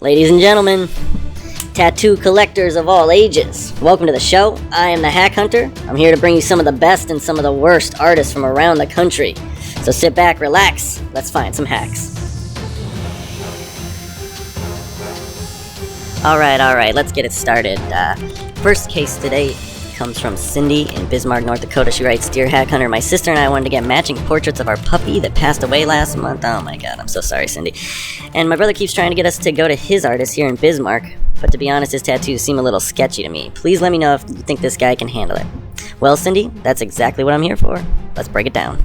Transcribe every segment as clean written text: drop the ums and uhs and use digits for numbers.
Ladies and gentlemen, tattoo collectors of all ages, welcome to the show. I am the Hack Hunter. I'm here to bring you some of the best and some of the worst artists from around the country. So sit back, relax, let's find some hacks. Alright, let's get it started. First case today comes from Cindy in Bismarck, North Dakota. She writes, "Dear Hack Hunter, my sister and I wanted to get matching portraits of our puppy that passed away last month." Oh my god, I'm so sorry, Cindy. "And my brother keeps trying to get us to go to his artist here in Bismarck, but to be honest, his tattoos seem a little sketchy to me. Please let me know if you think this guy can handle it." Well, Cindy, that's exactly what I'm here for. Let's break it down.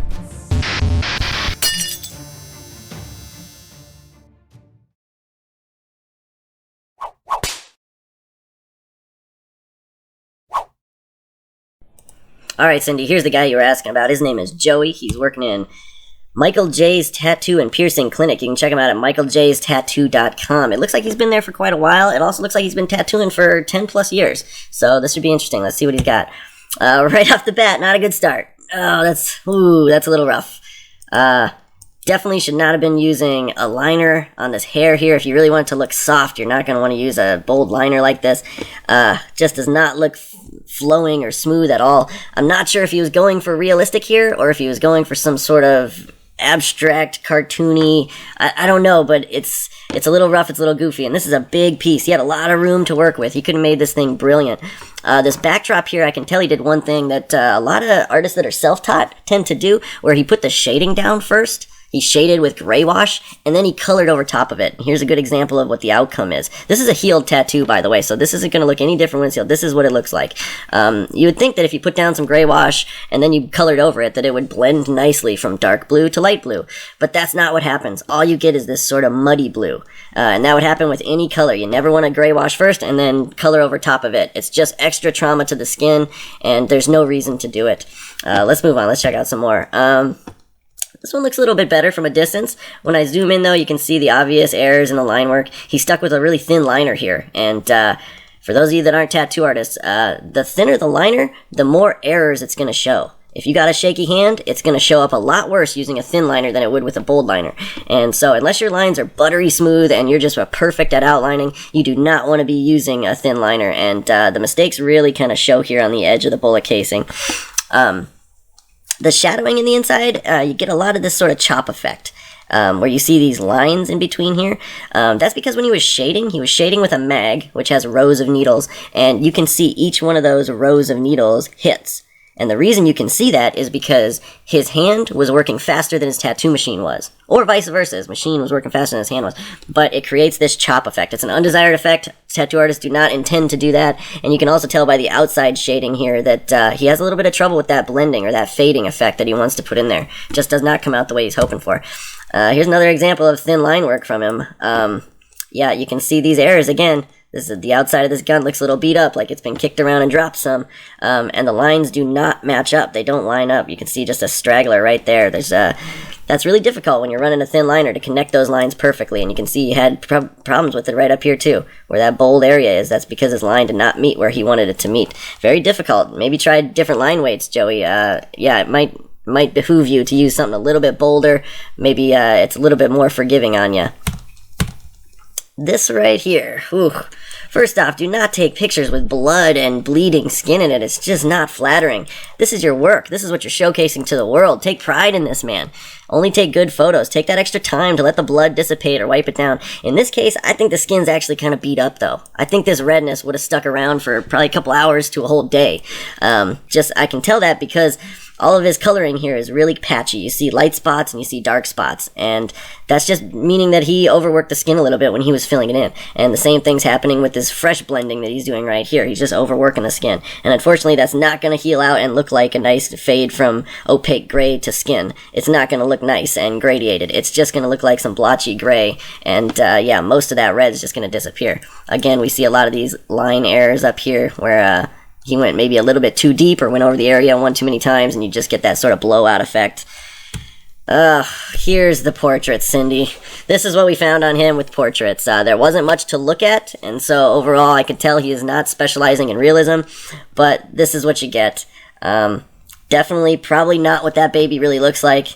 Alright, Cindy, here's the guy you were asking about. His name is Joey. He's working in Michael J's Tattoo and Piercing Clinic. You can check him out at michaeljstattoo.com. It looks like he's been there for quite a while. It also looks like he's been tattooing for 10 plus years. So this should be interesting. Let's see what he's got. Right off the bat, not a good start. Oh, that's a little rough. Definitely should not have been using a liner on this hair here. If you really want it to look soft, you're not going to want to use a bold liner like this. Just does not look flowing or smooth at all. I'm not sure if he was going for realistic here or if he was going for some sort of abstract, cartoony, I don't know, but it's a little rough, it's a little goofy, and this is a big piece. He had a lot of room to work with. He could have made this thing brilliant. This backdrop here, I can tell he did one thing that a lot of artists that are self-taught tend to do, where he put the shading down first. He shaded with gray wash, and then he colored over top of it. Here's a good example of what the outcome is. This is a healed tattoo, by the way, so this isn't going to look any different when it's healed. This is what it looks like. You would think that if you put down some gray wash, and then you colored over it, that it would blend nicely from dark blue to light blue. But that's not what happens. All you get is this sort of muddy blue. And that would happen with any color. You never want to gray wash first, and then color over top of it. It's just extra trauma to the skin, and there's no reason to do it. Let's move on. Let's check out some more. This one looks a little bit better from a distance. When I zoom in, though, you can see the obvious errors in the line work. He's stuck with a really thin liner here. And for those of you that aren't tattoo artists, the thinner the liner, the more errors it's going to show. If you got a shaky hand, it's going to show up a lot worse using a thin liner than it would with a bold liner. And so unless your lines are buttery smooth and you're just perfect at outlining, you do not want to be using a thin liner. And the mistakes really kind of show here on the edge of the bullet casing. The shadowing in the inside, you get a lot of this sort of chop effect, where you see these lines in between here. That's because when he was shading with a mag, which has rows of needles, and you can see each one of those rows of needles hits. And the reason you can see that is because his hand was working faster than his tattoo machine was. Or vice versa, his machine was working faster than his hand was. But it creates this chop effect. It's an undesired effect. Tattoo artists do not intend to do that. And you can also tell by the outside shading here that he has a little bit of trouble with that blending or that fading effect that he wants to put in there. It just does not come out the way he's hoping for. Here's another example of thin line work from him. Yeah, you can see these errors again. The outside of this gun looks a little beat up, like it's been kicked around and dropped some, and the lines do not match up. They don't line up. You can see just a straggler right there. That's really difficult when you're running a thin liner to connect those lines perfectly, and you can see he had problems with it right up here too, where that bold area is. That's because his line did not meet where he wanted it to meet. Very difficult. Maybe try different line weights, Joey. Yeah, it might behoove you to use something a little bit bolder. Maybe it's a little bit more forgiving on you. This right here, first off, do not take pictures with blood and bleeding skin in it. It's just not flattering. This is your work. This is what you're showcasing to the world. Take pride in this, man. Only take good photos. Take that extra time to let the blood dissipate or wipe it down. In this case, I think the skin's actually kind of beat up, though. I think this redness would have stuck around for probably a couple hours to a whole day. I can tell that because all of his coloring here is really patchy. You see light spots and you see dark spots, and that's just meaning that he overworked the skin a little bit when he was filling it in. And the same thing's happening with this fresh blending that he's doing right here. He's just overworking the skin. And unfortunately, that's not going to heal out and look like a nice fade from opaque gray to skin. It's not going to look nice and gradiated. It's just going to look like some blotchy gray, and yeah, most of that red is just going to disappear. Again, we see a lot of these line errors up here where he went maybe a little bit too deep or went over the area one too many times, and you just get that sort of blowout effect. Here's the portrait, Cindy. This is what we found on him with portraits. There wasn't much to look at, and so overall I could tell he is not specializing in realism, but this is what you get. Definitely probably not what that baby really looks like.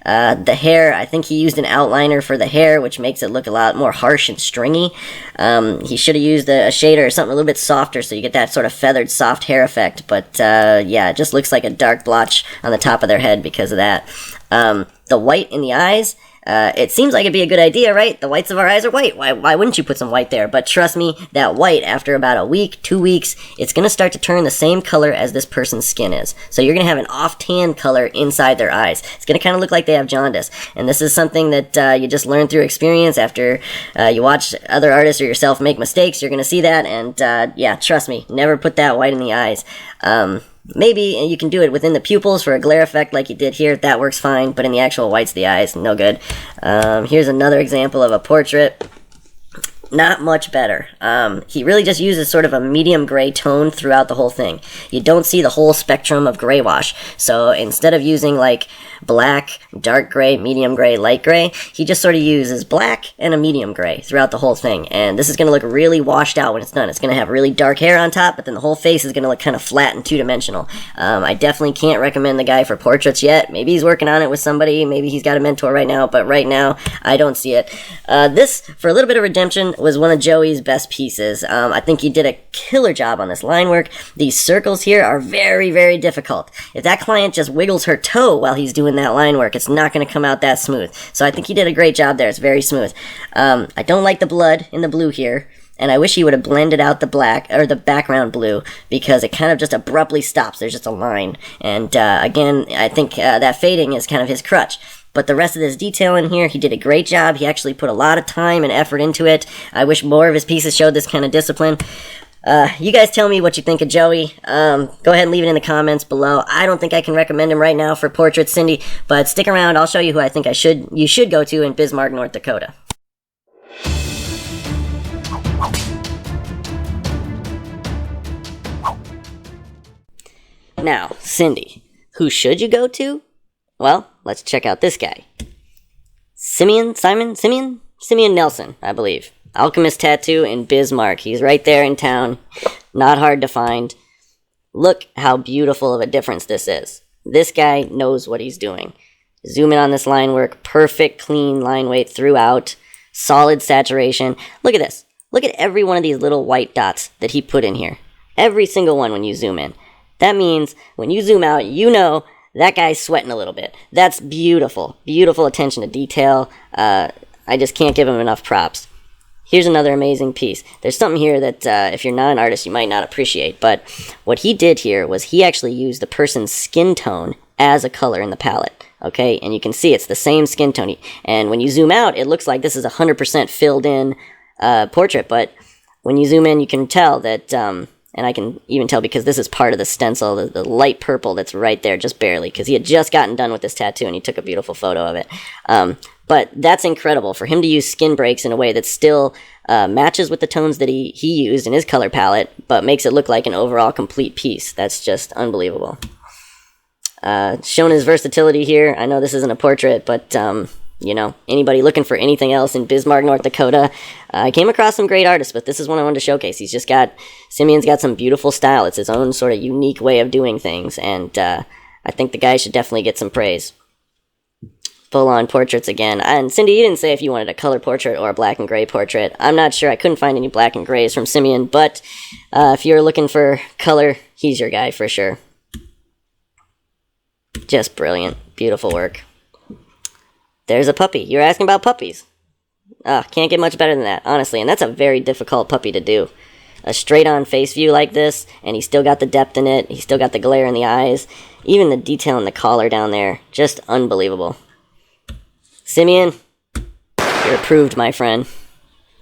The hair, I think he used an outliner for the hair, which makes it look a lot more harsh and stringy. He should have used a shader or something a little bit softer so you get that sort of feathered, soft hair effect. But yeah, it just looks like a dark blotch on the top of their head because of that. The white in the eyes, it seems like it'd be a good idea, right? The whites of our eyes are white. Why wouldn't you put some white there? But trust me, that white, after about a week, 2 weeks, it's going to start to turn the same color as this person's skin is. So you're going to have an off-tan color inside their eyes. It's going to kind of look like they have jaundice. And this is something that you just learn through experience. After you watch other artists or yourself make mistakes, you're going to see that. And yeah, trust me, never put that white in the eyes. Maybe you can do it within the pupils for a glare effect like you did here. That works fine, but in the actual whites of the eyes, no good. Here's another example of a portrait. Not much better. He really just uses sort of a medium gray tone throughout the whole thing. You don't see the whole spectrum of gray wash. So instead of using like black, dark gray, medium gray, light gray, he just sort of uses black and a medium gray throughout the whole thing. And this is going to look really washed out when it's done. It's going to have really dark hair on top, but then the whole face is going to look kind of flat and two-dimensional. I definitely can't recommend the guy for portraits yet. Maybe he's working on it with somebody. Maybe he's got a mentor right now, but right now, I don't see it. This, for a little bit of redemption, was one of Joey's best pieces. I think he did a killer job on this line work. These circles here are very, very difficult. If that client just wiggles her toe while he's doing that line work, it's not going to come out that smooth. So I think he did a great job there. It's very smooth. I don't like the blood in the blue here, and I wish he would have blended out the black, or the background blue, because it kind of just abruptly stops. There's just a line. And again, I think that fading is kind of his crutch. But the rest of this detail in here, he did a great job. He actually put a lot of time and effort into it. I wish more of his pieces showed this kind of discipline. You guys tell me what you think of Joey. Go ahead and leave it in the comments below. I don't think I can recommend him right now for portraits, Cindy, but stick around. I'll show you who I think you should go to in Bismarck, North Dakota. Now, Cindy, who should you go to? Well, let's check out this guy. Simeon Nelson, I believe. Alchemist Tattoo in Bismarck. He's right there in town. Not hard to find. Look how beautiful of a difference this is. This guy knows what he's doing. Zoom in on this line work. Perfect, clean line weight throughout. Solid saturation. Look at this. Look at every one of these little white dots that he put in here. Every single one when you zoom in. That means when you zoom out, you know that guy's sweating a little bit. That's beautiful. Beautiful attention to detail. I just can't give him enough props. Here's another amazing piece. There's something here that if you're not an artist, you might not appreciate. But what he did here was he actually used the person's skin tone as a color in the palette. Okay? And you can see it's the same skin tone. And when you zoom out, it looks like this is a 100% filled in portrait. But when you zoom in, you can tell that... and I can even tell because this is part of the stencil, the light purple that's right there, just barely, because he had just gotten done with this tattoo and he took a beautiful photo of it. But that's incredible for him to use skin breaks in a way that still matches with the tones that he used in his color palette, but makes it look like an overall complete piece. That's just unbelievable. Showing his versatility here. I know this isn't a portrait, but... you know, anybody looking for anything else in Bismarck, North Dakota, I came across some great artists, but this is one I wanted to showcase. Simeon's got some beautiful style. It's his own sort of unique way of doing things, and I think the guy should definitely get some praise. Full-on portraits again. And Cindy, you didn't say if you wanted a color portrait or a black and gray portrait. I'm not sure. I couldn't find any black and grays from Simeon, but if you're looking for color, he's your guy for sure. Just brilliant. Beautiful work. There's a puppy. You're asking about puppies. Can't get much better than that, honestly. And that's a very difficult puppy to do. A straight-on face view like this, and he's still got the depth in it. He's still got the glare in the eyes. Even the detail in the collar down there. Just unbelievable. Simeon, you're approved, my friend.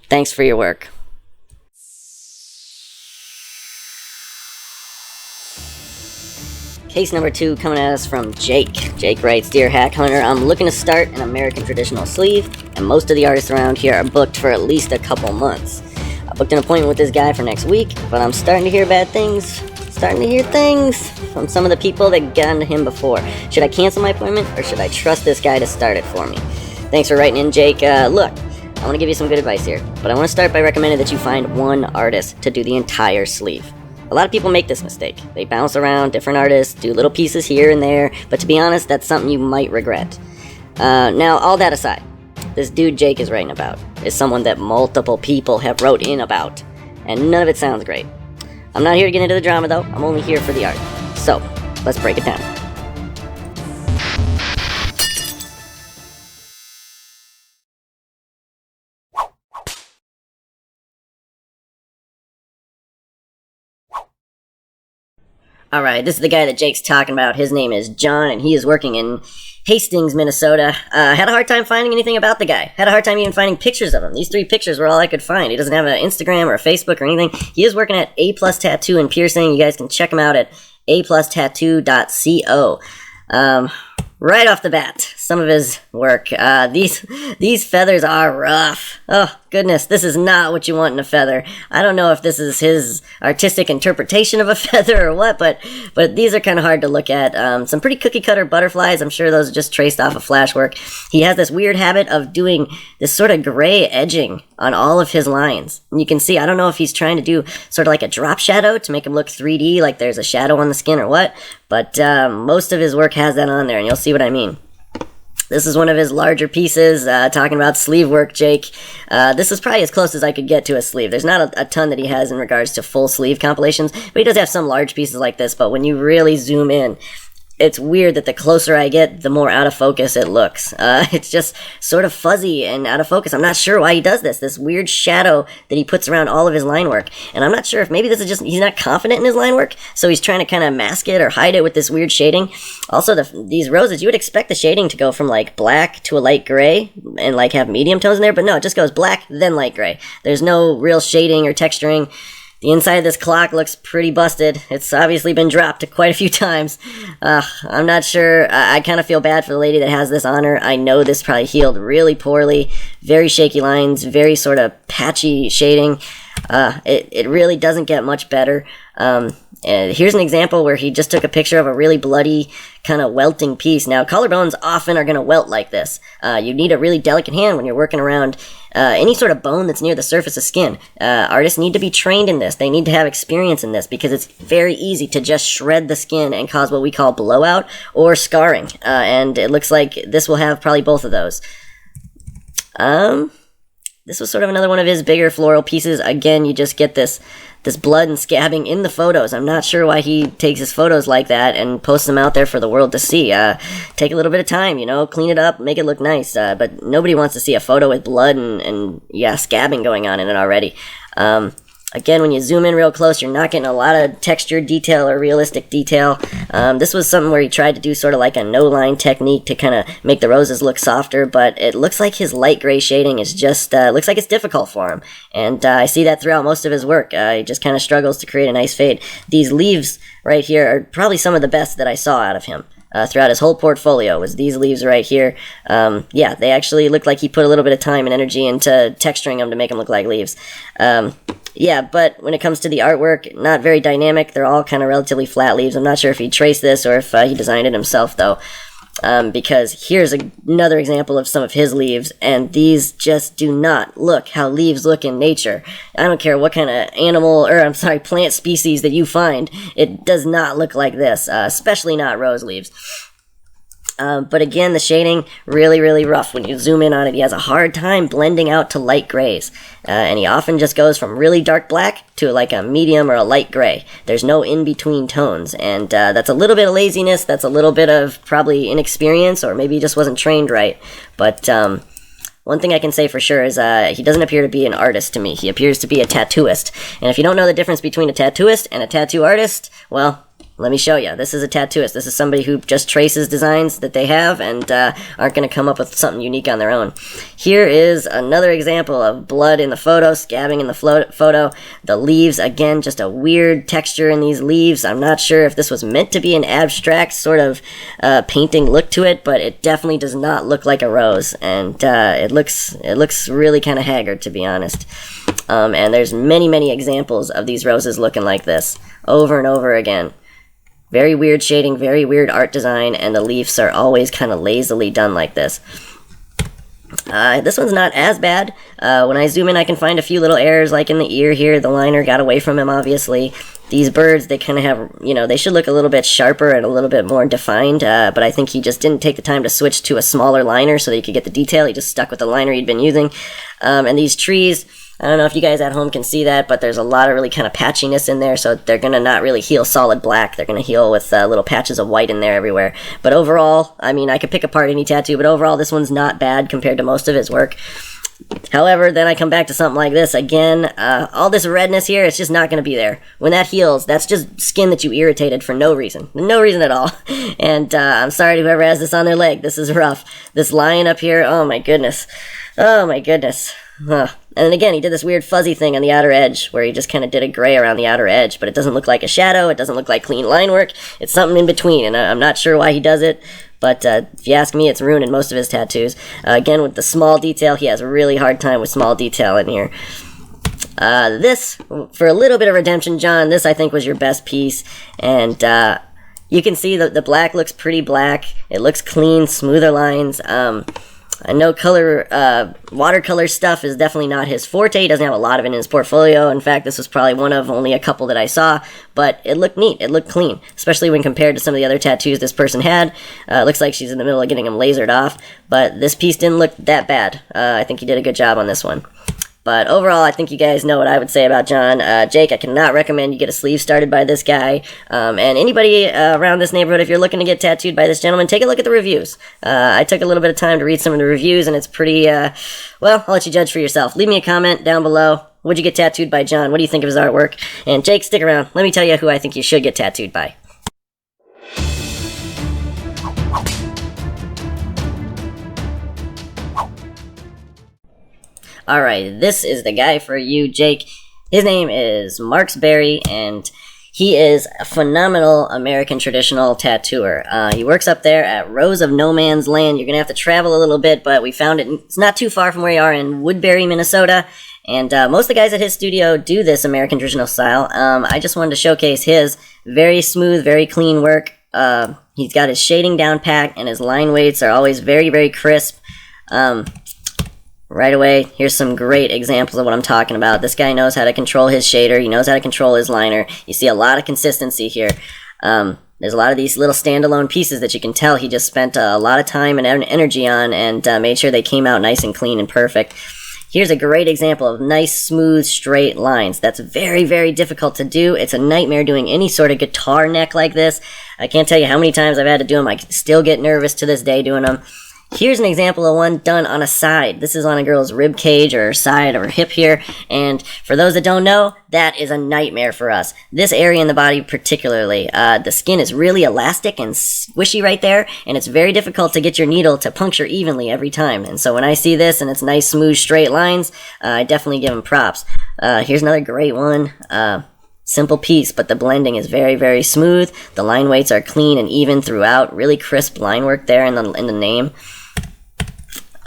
Thanks for your work. Case number 2 coming at us from Jake. Jake writes, Dear Hack Hunter, I'm looking to start an American traditional sleeve, and most of the artists around here are booked for at least a couple months. I booked an appointment with this guy for next week, but I'm starting to hear bad things. Starting to hear things from some of the people that got into him before. Should I cancel my appointment, or should I trust this guy to start it for me? Thanks for writing in, Jake. Look, I want to give you some good advice here, but I want to start by recommending that you find one artist to do the entire sleeve. A lot of people make this mistake. They bounce around different artists, do little pieces here and there, but to be honest, that's something you might regret. Now, all that aside, this dude Jake is writing about is someone that multiple people have wrote in about, and none of it sounds great. I'm not here to get into the drama, though. I'm only here for the art. So, let's break it down. Alright, this is the guy that Jake's talking about. His name is John, and he is working in Hastings, Minnesota. Had a hard time finding anything about the guy. Had a hard time even finding pictures of him. These 3 pictures were all I could find. He doesn't have an Instagram or a Facebook or anything. He is working at A+ Tattoo and Piercing. You guys can check him out at aplustattoo.co. Right off the bat, some of his work. These feathers are rough. Oh, goodness, this is not what you want in a feather. I don't know if this is his artistic interpretation of a feather or what, but these are kind of hard to look at. Some pretty cookie-cutter butterflies. I'm sure those are just traced off of flash work. He has this weird habit of doing this sort of gray edging on all of his lines. And you can see, I don't know if he's trying to do sort of like a drop shadow to make him look 3D, like there's a shadow on the skin or what, but most of his work has that on there, and you'll see what I mean. This is one of his larger pieces, talking about sleeve work, Jake. This is probably as close as I could get to a sleeve. There's not a ton that he has in regards to full sleeve compilations, but he does have some large pieces like this, but when you really zoom in, it's weird that the closer I get, the more out of focus it looks. It's just sort of fuzzy and out of focus. I'm not sure why he does this weird shadow that he puts around all of his line work. And I'm not sure if maybe this is just, he's not confident in his line work, so he's trying to kind of mask it or hide it with this weird shading. Also, these roses, you would expect the shading to go from like black to a light gray and like have medium tones in there, but no, it just goes black, then light gray. There's no real shading or texturing. The inside of this clock looks pretty busted. It's obviously been dropped quite a few times. I'm not sure. I kind of feel bad for the lady that has this on her. I know this probably healed really poorly. Very shaky lines, very sort of patchy shading. It really doesn't get much better. And here's an example where he just took a picture of a really bloody, kind of welting piece. Now, collarbones often are going to welt like this. You need a really delicate hand when you're working around any sort of bone that's near the surface of skin. Artists need to be trained in this. They need to have experience in this because it's very easy to just shred the skin and cause what we call blowout or scarring. And it looks like this will have probably both of those. This was sort of another one of his bigger floral pieces. Again, you just get this blood and scabbing in the photos. I'm not sure why he takes his photos like that and posts them out there for the world to see. Take a little bit of time, clean it up, make it look nice. But nobody wants to see a photo with blood and scabbing going on in it already. Again, when you zoom in real close, you're not getting a lot of textured detail or realistic detail. This was something where he tried to do sort of like a no-line technique to kind of make the roses look softer, but it looks like his light gray shading is just, looks like it's difficult for him. And I see that throughout most of his work. He just kind of struggles to create a nice fade. These leaves right here are probably some of the best that I saw out of him. Throughout his whole portfolio was these leaves right here. They actually look like he put a little bit of time and energy into texturing them to make them look like leaves. But when it comes to the artwork, not very dynamic. They're all kind of relatively flat leaves. I'm not sure if he traced this or if he designed it himself, though. Because here's another example of some of his leaves, and these just do not look how leaves look in nature. I don't care what kind of plant species that you find, it does not look like this, especially not rose leaves. But again, the shading, really, really rough. When you zoom in on it, he has a hard time blending out to light grays. And he often just goes from really dark black to like a medium or a light gray. There's no in-between tones. And that's a little bit of laziness. That's a little bit of probably inexperience, or maybe he just wasn't trained right. But one thing I can say for sure is he doesn't appear to be an artist to me. He appears to be a tattooist. And if you don't know the difference between a tattooist and a tattoo artist, well, let me show you. This is a tattooist. This is somebody who just traces designs that they have and aren't going to come up with something unique on their own. Here is another example of blood in the photo, scabbing in the photo. The leaves, again, just a weird texture in these leaves. I'm not sure if this was meant to be an abstract sort of painting look to it, but it definitely does not look like a rose. And it looks really kind of haggard, to be honest. And there's many, many examples of these roses looking like this over and over again. Very weird shading, very weird art design, and the leaves are always kind of lazily done like this. This one's not as bad. When I zoom in, I can find a few little errors, like in the ear here. The liner got away from him, obviously. these birds, they kind of have, you know, they should look a little bit sharper and a little bit more defined, but I think he just didn't take the time to switch to a smaller liner so that he could get the detail. He just stuck with the liner he'd been using. And these trees, I don't know if you guys at home can see that, but there's a lot of really kind of patchiness in there, so they're going to not really heal solid black. They're going to heal with little patches of white in there everywhere. But overall, I mean, I could pick apart any tattoo, but overall this one's not bad compared to most of his work. However, then I come back to something like this. Again, all this redness here, it's just not going to be there. When that heals, that's just skin that you irritated for no reason. No reason at all. And I'm sorry to whoever has this on their leg. This is rough. This lion up here, oh my goodness. Oh my goodness. Huh. And then again, he did this weird fuzzy thing on the outer edge, where he just kind of did a gray around the outer edge, but it doesn't look like a shadow, it doesn't look like clean line work, it's something in between, and I'm not sure why he does it, but if you ask me, it's ruining most of his tattoos. Again, with the small detail, he has a really hard time with small detail in here. This, for a little bit of redemption, John, this I think was your best piece, and you can see that the black looks pretty black, it looks clean, smoother lines. I know watercolor stuff is definitely not his forte. He doesn't have a lot of it in his portfolio. In fact, this was probably one of only a couple that I saw, but it looked neat. It looked clean, especially when compared to some of the other tattoos this person had. It looks like she's in the middle of getting them lasered off, but this piece didn't look that bad. I think he did a good job on this one. But overall, I think you guys know what I would say about John. Jake, I cannot recommend you get a sleeve started by this guy. And anybody around this neighborhood, if you're looking to get tattooed by this gentleman, take a look at the reviews. I took a little bit of time to read some of the reviews, and it's pretty, well, I'll let you judge for yourself. Leave me a comment down below. Would you get tattooed by John? What do you think of his artwork? And Jake, stick around. Let me tell you who I think you should get tattooed by. Alright, this is the guy for you, Jake. His name is Marksberry, and he is a phenomenal American traditional tattooer. He works up there at Rose of No Man's Land. You're going to have to travel a little bit, but we found it. It's not too far from where you are in Woodbury, Minnesota. And most of the guys at his studio do this American traditional style. I just wanted to showcase his very smooth, very clean work. He's got his shading down pat, and his line weights are always very, very crisp. Right away, here's some great examples of what I'm talking about. This guy knows how to control his shader. He knows how to control his liner. You see a lot of consistency here. There's a lot of these little standalone pieces that you can tell he just spent a lot of time and energy on, and made sure they came out nice and clean and perfect. Here's a great example of nice, smooth, straight lines. That's very, very difficult to do. It's a nightmare doing any sort of guitar neck like this. I can't tell you how many times I've had to do them. I still get nervous to this day doing them. Here's an example of one done on a side. This is on a girl's rib cage or side or hip here, and for those that don't know, that is a nightmare for us. This area in the body particularly, the skin is really elastic and squishy right there, and it's very difficult to get your needle to puncture evenly every time. And so when I see this and it's nice, smooth, straight lines, I definitely give him props. Here's another great one. Simple piece, but the blending is very, very smooth. The line weights are clean and even throughout. Really crisp line work there in the name.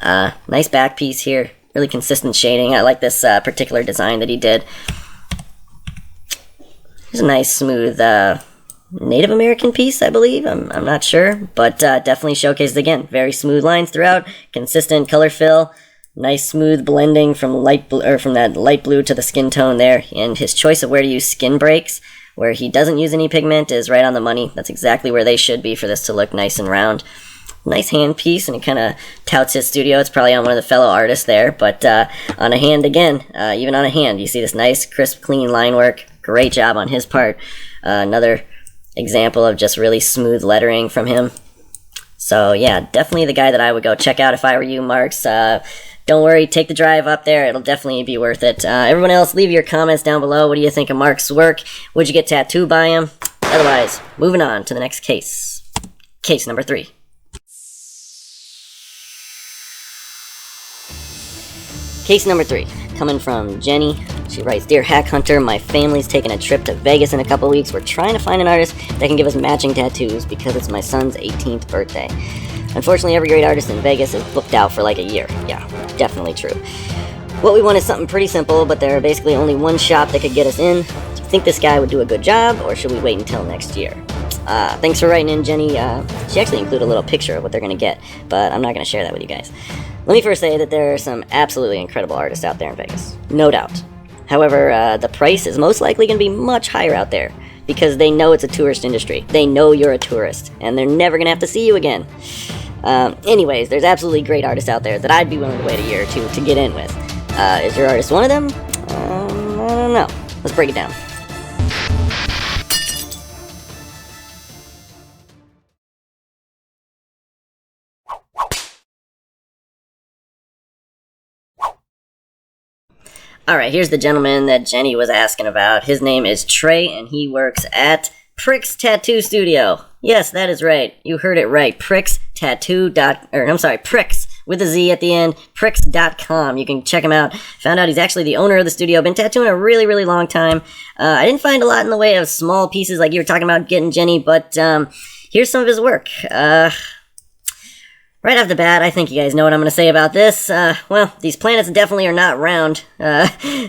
Nice back piece here. Really consistent shading. I like this particular design that he did. Here's a nice, smooth Native American piece, I believe. I'm not sure, but definitely showcases again. Very smooth lines throughout. Consistent color fill. Nice smooth blending from that light blue to the skin tone there, and his choice of where to use skin breaks, where he doesn't use any pigment, is right on the money. That's exactly where they should be for this to look nice and round. Nice hand piece, and he kind of touts his studio. It's probably on one of the fellow artists there, but on a hand again, even on a hand, you see this nice, crisp, clean line work. Great job on his part. Another example of just really smooth lettering from him. So yeah, definitely the guy that I would go check out if I were you, Marks. Don't worry, take the drive up there. It'll definitely be worth it. Everyone else, leave your comments down below. What do you think of Mark's work? Would you get tattooed by him? Otherwise, moving on to the next case. Case number 3. Case number 3, coming from Jenny. She writes, "Dear Hack Hunter, my family's taking a trip to Vegas in a couple weeks. We're trying to find an artist that can give us matching tattoos because it's my son's 18th birthday. Unfortunately, every great artist in Vegas is booked out for like a year." Yeah, definitely true. What we want is something pretty simple, but there are basically only one shop that could get us in. Do you think this guy would do a good job, or should we wait until next year? Thanks for writing in, Jenny. She actually included a little picture of what they're going to get, but I'm not going to share that with you guys. Let me first say that there are some absolutely incredible artists out there in Vegas. No doubt. However, the price is most likely going to be much higher out there because they know it's a tourist industry. They know you're a tourist, and they're never going to have to see you again. Anyways, there's absolutely great artists out there that I'd be willing to wait a year or two to get in with. Is your artist one of them? I don't know. Let's break it down. Alright, here's the gentleman that Jenny was asking about. His name is Trey, and he works at Pricks Tattoo Studio. Yes, that is right. You heard it right. Pricks with a Z at the end, pricks.com. You can check him out. Found out he's actually the owner of the studio. Been tattooing a really, really long time. I didn't find a lot in the way of small pieces like you were talking about getting, Jenny, but here's some of his work. Right off the bat, I think you guys know what I'm going to say about this. Well, these planets definitely are not round.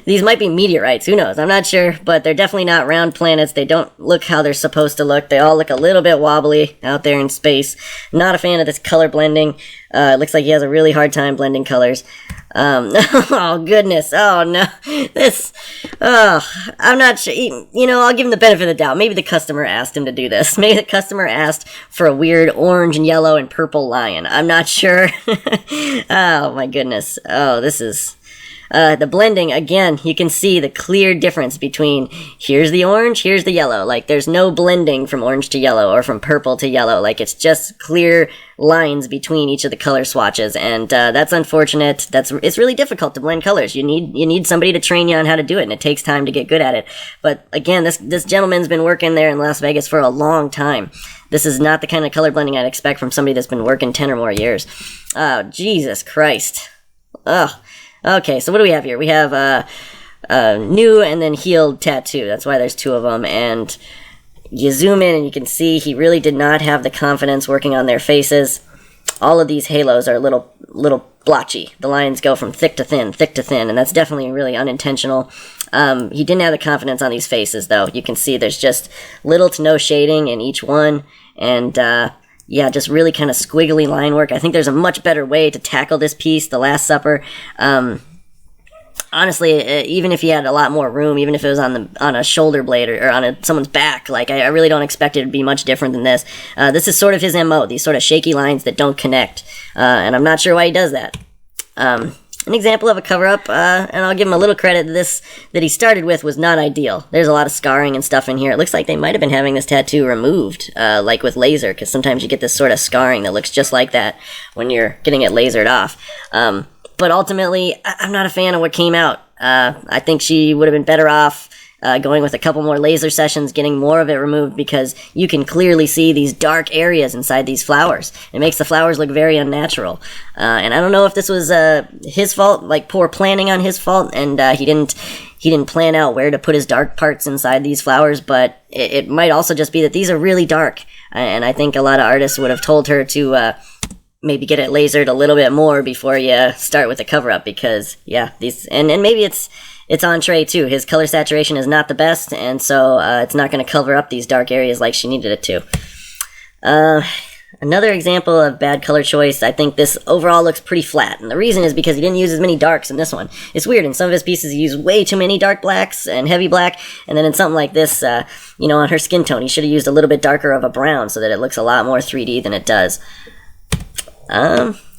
These might be meteorites, who knows? I'm not sure, but they're definitely not round planets. They don't look how they're supposed to look. They all look a little bit wobbly out there in space. Not a fan of this color blending. It looks like he has a really hard time blending colors. Oh goodness, oh no, I'm not sure, I'll give him the benefit of the doubt. Maybe the customer asked him to do this. Maybe the customer asked for a weird orange and yellow and purple lion. I'm not sure. Oh my goodness, this is... the blending, again, you can see the clear difference between here's the orange, here's the yellow. Like, there's no blending from orange to yellow or from purple to yellow. Like, it's just clear lines between each of the color swatches, and that's unfortunate. It's really difficult to blend colors. You need somebody to train you on how to do it, and it takes time to get good at it. But again, this gentleman's been working there in Las Vegas for a long time. This is not the kind of color blending I'd expect from somebody that's been working 10 or more years. Oh, Jesus Christ. Ugh. Okay, so what do we have here? We have a new and then healed tattoo. That's why there's two of them. And you zoom in and you can see he really did not have the confidence working on their faces. All of these halos are a little blotchy. The lines go from thick to thin, and that's definitely really unintentional. He didn't have the confidence on these faces, though. You can see there's just little to no shading in each one, and yeah, just really kind of squiggly line work. I think there's a much better way to tackle this piece, The Last Supper. Honestly, even if he had a lot more room, even if it was on a shoulder blade or on someone's back, like, I really don't expect it to be much different than this. This is sort of his MO, these sort of shaky lines that don't connect, and I'm not sure why he does that. An example of a cover-up, and I'll give him a little credit, this that he started with was not ideal. There's a lot of scarring and stuff in here. It looks like they might have been having this tattoo removed, like with laser, because sometimes you get this sort of scarring that looks just like that when you're getting it lasered off. But ultimately, I'm not a fan of what came out. I think she would have been better off going with a couple more laser sessions, getting more of it removed, because you can clearly see these dark areas inside these flowers. It makes the flowers look very unnatural. And I don't know if this was his fault, like poor planning on his fault, and he didn't plan out where to put his dark parts inside these flowers, but it might also just be that these are really dark. And I think a lot of artists would have told her to maybe get it lasered a little bit more before you start with the cover-up, because, yeah, these... And maybe it's on Trey, too. His color saturation is not the best, and so it's not going to cover up these dark areas like she needed it to. Another example of bad color choice, I think this overall looks pretty flat, and the reason is because he didn't use as many darks in this one. It's weird, in some of his pieces he used way too many dark blacks and heavy black, and then in something like this, on her skin tone, he should have used a little bit darker of a brown so that it looks a lot more 3D than it does.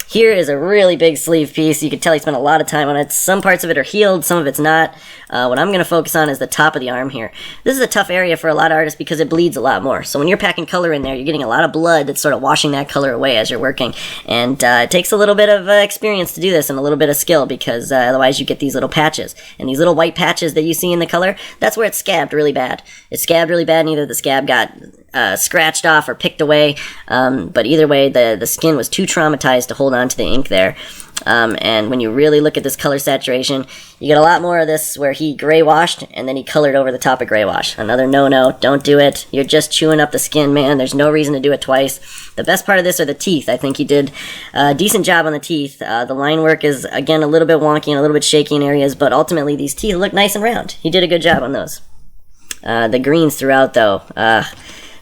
Here is a really big sleeve piece. You can tell he spent a lot of time on it. Some parts of it are healed, some of it's not. What I'm going to focus on is the top of the arm here. This is a tough area for a lot of artists because it bleeds a lot more. So when you're packing color in there, you're getting a lot of blood that's sort of washing that color away as you're working. And it takes a little bit of experience to do this and a little bit of skill, because otherwise you get these little patches. And these little white patches that you see in the color, that's where it's scabbed really bad. It's scabbed really bad, and either the scab got scratched off or picked away, but either way, the skin was too traumatized to hold on to the ink there. And when you really look at this color saturation, you get a lot more of this where he gray washed and then he colored over the top of gray wash. Another no-no, don't do it. You're just chewing up the skin, man. There's no reason to do it twice. The best part of this are the teeth. I think he did a decent job on the teeth. The line work is, again, a little bit wonky and a little bit shaky in areas, but ultimately these teeth look nice and round. He did a good job on those. The greens throughout, though,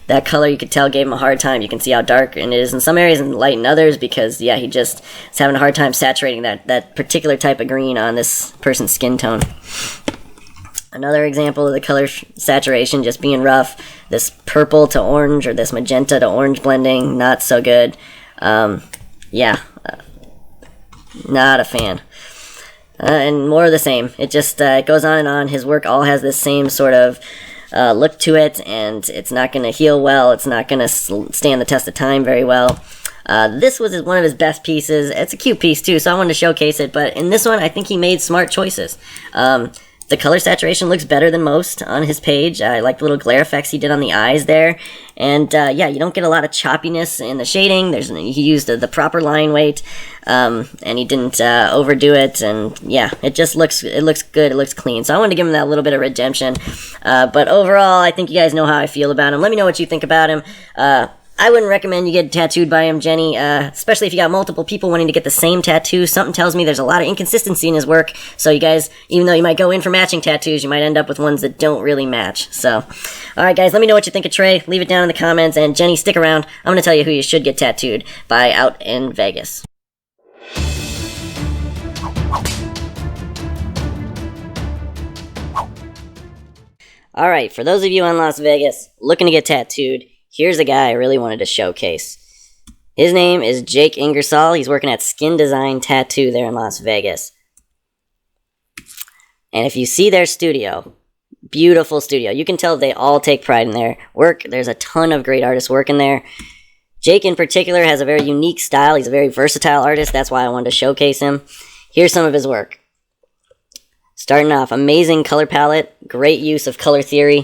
that color, you could tell, gave him a hard time. You can see how dark it is in some areas and light in others, because, yeah, he just is having a hard time saturating that particular type of green on this person's skin tone. Another example of the color saturation just being rough. This purple to orange or this magenta to orange blending, not so good. Yeah, not a fan. And more of the same. It just it goes on and on. His work all has this same sort of look to it, and it's not going to heal well. It's not going to stand the test of time very well. This was one of his best pieces. It's a cute piece too, so I wanted to showcase it. But in this one, I think he made smart choices. The color saturation looks better than most on his page. I like the little glare effects he did on the eyes there. And yeah, you don't get a lot of choppiness in the shading. He used the proper line weight, and he didn't overdo it. And yeah, it looks good. It looks clean. So I wanted to give him that little bit of redemption. But overall, I think you guys know how I feel about him. Let me know what you think about him. I wouldn't recommend you get tattooed by him, Jenny, especially if you got multiple people wanting to get the same tattoo. Something tells me there's a lot of inconsistency in his work, so you guys, even though you might go in for matching tattoos, you might end up with ones that don't really match. So, alright guys, let me know what you think of Trey. Leave it down in the comments, and Jenny, stick around. I'm going to tell you who you should get tattooed by out in Vegas. Alright, for those of you in Las Vegas looking to get tattooed, here's a guy I really wanted to showcase. His name is Jake Ingersoll. He's working at Skin Design Tattoo there in Las Vegas. And if you see their studio, beautiful studio. You can tell they all take pride in their work. There's a ton of great artists working there. Jake in particular has a very unique style. He's a very versatile artist. That's why I wanted to showcase him. Here's some of his work. Starting off, amazing color palette, great use of color theory.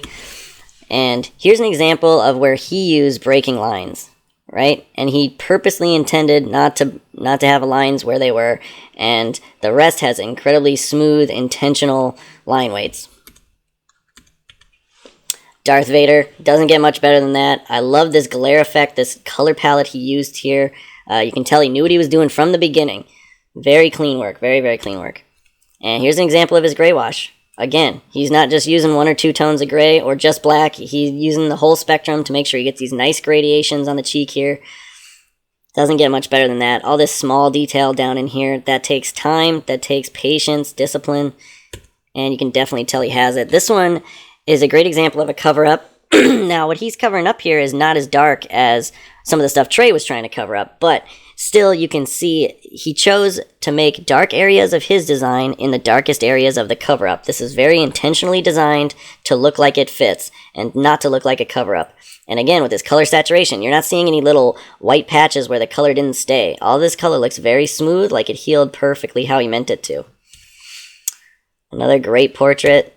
And here's an example of where he used breaking lines, right? And he purposely intended not to have lines where they were, and the rest has incredibly smooth, intentional line weights. Darth Vader, doesn't get much better than that. I love this glare effect, this color palette he used here. You can tell he knew what he was doing from the beginning. Very clean work, very, very clean work. And here's an example of his gray wash. Again, he's not just using 1 or 2 tones of gray or just black. He's using the whole spectrum to make sure he gets these nice gradations on the cheek here. Doesn't get much better than that. All this small detail down in here, that takes time, that takes patience, discipline, and you can definitely tell he has it. This one is a great example of a cover-up. Now, what he's covering up here is not as dark as some of the stuff Trey was trying to cover up, but still you can see he chose to make dark areas of his design in the darkest areas of the cover-up. This is very intentionally designed to look like it fits and not to look like a cover-up. And again, with this color saturation, you're not seeing any little white patches where the color didn't stay. All this color looks very smooth, like it healed perfectly how he meant it to. Another great portrait.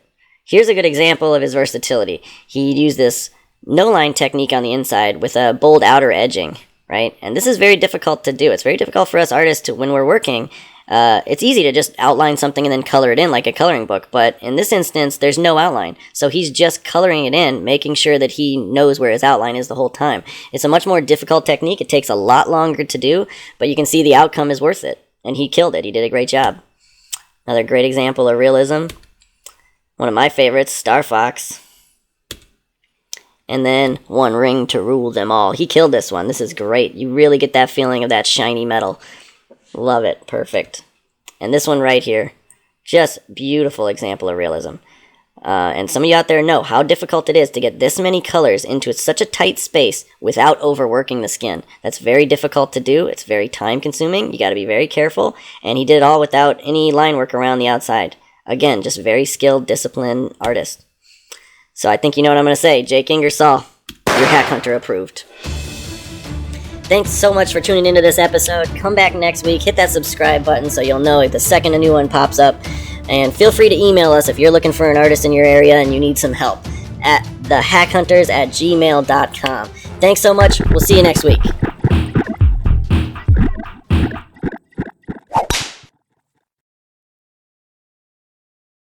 Here's a good example of his versatility. He used this no-line technique on the inside with a bold outer edging, right? And this is very difficult to do. It's very difficult for us artists to, when we're working, it's easy to just outline something and then color it in like a coloring book, but in this instance, there's no outline. So he's just coloring it in, making sure that he knows where his outline is the whole time. It's a much more difficult technique. It takes a lot longer to do, but you can see the outcome is worth it. And he killed it. He did a great job. Another great example of realism. One of my favorites, Star Fox. And then One Ring to Rule Them All. He killed this one. This is great. You really get that feeling of that shiny metal. Love it. Perfect. And this one right here. Just beautiful example of realism. And some of you out there know how difficult it is to get this many colors into such a tight space without overworking the skin. That's very difficult to do. It's very time consuming. You got to be very careful. And he did it all without any line work around the outside. Again, just very skilled, disciplined artist. So I think you know what I'm going to say. Jake Ingersoll, your Hack Hunter approved. Thanks so much for tuning into this episode. Come back next week. Hit that subscribe button so you'll know if the second a new one pops up. And feel free to email us if you're looking for an artist in your area and you need some help at thehackhunters@gmail.com. Thanks so much. We'll see you next week.